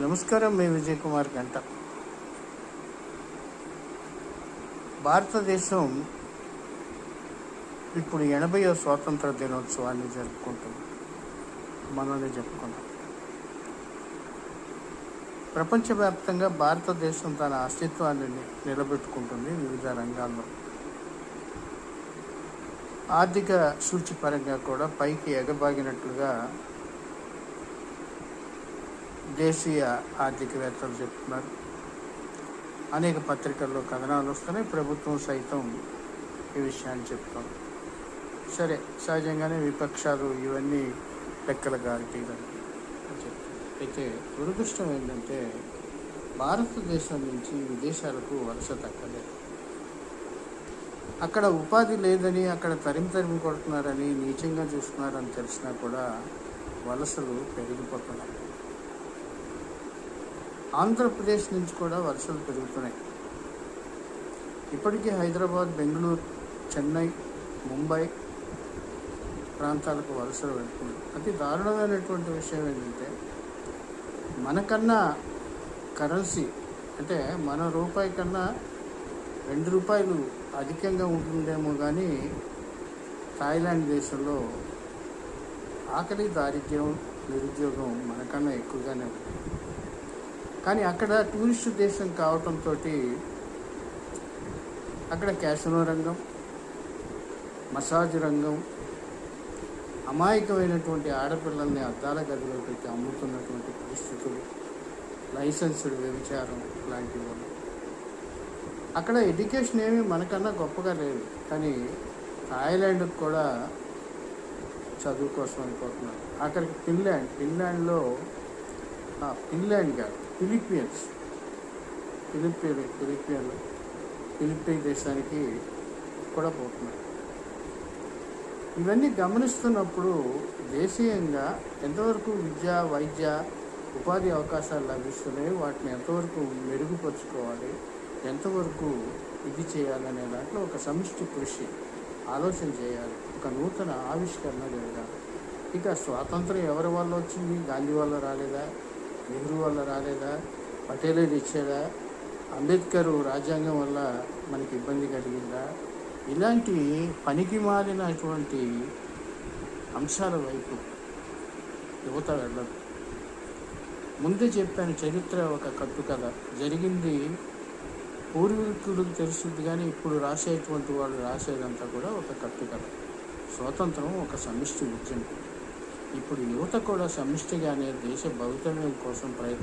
నమస్కారం, మీ విజయ్ కుమార్ గంట. భారతదేశం ఇప్పుడు 80వ స్వాతంత్ర దినోత్సవాన్ని జరుపుకుంటుంది. మనల్ని చెప్పుకున్నాం. ప్రపంచవ్యాప్తంగా భారతదేశం తన అస్తిత్వాన్ని నిలబెట్టుకుంటుంది వివిధ రంగాల్లో. ఆర్థిక సూచిపరంగా కూడా పైకి ఎగబాగినట్లుగా దేశీయ ఆర్థికవేత్తలు చెప్తున్నారు. అనేక పత్రికల్లో కథనాలు వస్తున్నాయి. ప్రభుత్వం సైతం ఈ విషయాన్ని చెప్తుంది. సరే, సహజంగానే విపక్షాలు ఇవన్నీ లెక్కల గారిటీలని చెప్తాయి. అయితే దురదృష్టం ఏంటంటే భారతదేశం నుంచి విదేశాలకు వలస తక్కలేదు. అక్కడ ఉపాధి లేదని, అక్కడ తరిమి కొడుతున్నారని, నీచంగా చూస్తున్నారని తెలిసినా కూడా వలసలు పెరిగిపోతున్నాయి. ఆంధ్రప్రదేశ్ నుంచి కూడా వలసలు పెరుగుతున్నాయి. ఇప్పటికీ హైదరాబాద్, బెంగళూరు, చెన్నై, ముంబై ప్రాంతాలకు వలసలు వెళ్తున్నాయి. అతి దారుణమైనటువంటి విషయం ఏంటంటే మనకన్నా కరెన్సీ అంటే మన రూపాయి కన్నా 2 రూపాయలు అధికంగా ఉంటుందేమో కానీ థాయిలాండ్ దేశంలో ఆకలి, దారిద్ర్యం, నిరుద్యోగం మనకన్నా ఎక్కువగానే ఉంది. కానీ అక్కడ టూరిస్టు దేశం కావటంతో అక్కడ క్యాసినో రంగం, మసాజ్ రంగం, అమాయకమైనటువంటి ఆడపిల్లల్ని అద్దాల గదిలో పెట్టి అమ్ముతున్నటువంటి పరిస్థితులు, లైసెన్స్డ్ వ్యభిచారం లాంటివి. అక్కడ ఎడ్యుకేషన్ ఏమీ మనకన్నా గొప్పగా లేదు. కానీ థాయిలాండ్కి కూడా చదువు కోసం అయిపోతున్నారు. అక్కడికి ఫిన్లాండ్ కాదు, ఫిలిప్పీన్ దేశానికి కూడా పోతున్నారు. ఇవన్నీ గమనిస్తున్నప్పుడు దేశీయంగా ఎంతవరకు విద్య, వైద్య, ఉపాధి అవకాశాలు లభిస్తున్నాయి, వాటిని ఎంతవరకు మెరుగుపరుచుకోవాలి, ఎంతవరకు ఇది చేయాలనే దాంట్లో ఒక సమిష్టి కృషి, ఆలోచన చేయాలి. ఒక నూతన ఆవిష్కరణ జరగాలి. ఇక స్వాతంత్రం ఎవరి వల్ల వచ్చింది? గాంధీ వల్ల రాలేదా? నెహ్రూ వల్ల రాలేదా? పటేలే ఇచ్చాడా? అంబేద్కర్ రాజ్యాంగం వల్ల మనకి ఇబ్బంది కలిగిందా? ఇలాంటి పనికి మారినటువంటి అంశాల వైపు యువత వెళ్ళదు. ముందే చెప్పాను, చరిత్ర ఒక కట్టుకథ. జరిగింది పూర్వీకులకు తెలుస్తుంది, కానీ ఇప్పుడు రాసేటువంటి వాళ్ళు రాసేదంతా కూడా ఒక కట్టుకథ. స్వాతంత్రం ఒక సమిష్టి ఉద్యమం. ఇప్పుడు యువత కూడా సమిష్టిగానే దేశ భవితవ్యం కోసం ప్రయత్నం